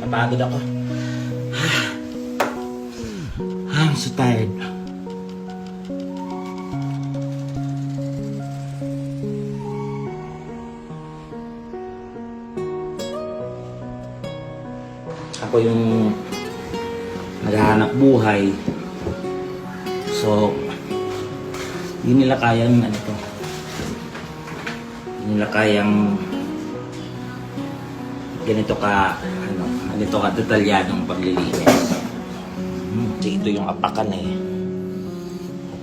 Napagod ako. I'm so tired. Ako yung naghahanap buhay. So, hindi nila kayang hindi nila kayang ganito ka detalyadong paglilinis. Kasi ito yung apakan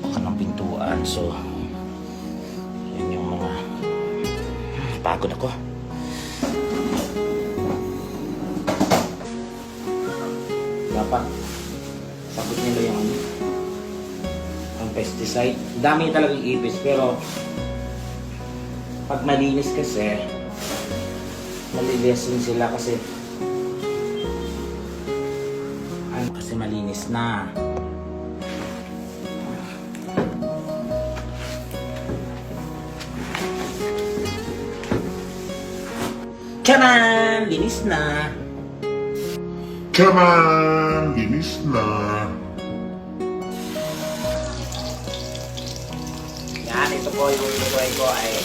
apakan ng pintuan. So, yan yung mga pagod ako. Dapat sagot nila yung ang pesticide. Dami talagang ipis, pero pag malinis kasi malilesen sila kasi malinis na. Come on! Linis na! Come on! Linis na! Yan, ito po yung lutuin ko ay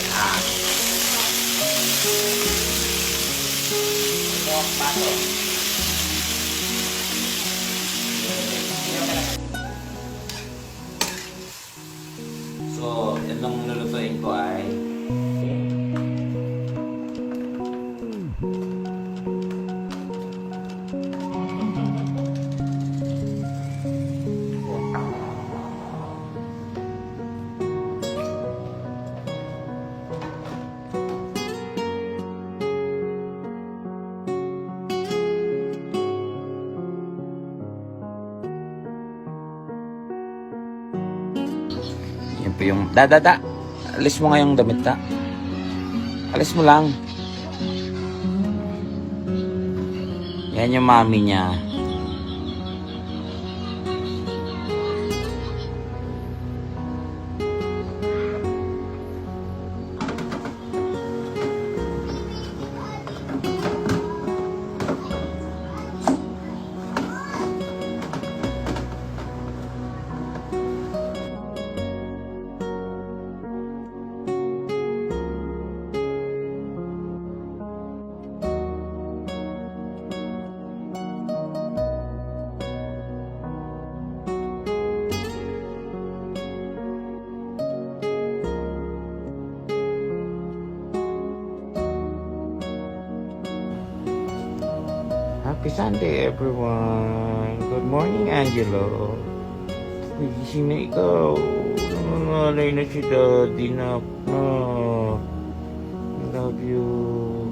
pato. So, itong lulutuin ko ay yan po yung alis mo nga yung damit alis mo lang. Yan yung mami niya. Happy Sunday, everyone. Good morning, Angelo. Gising na ikaw. Nangangalay na si Daddy na. I love you.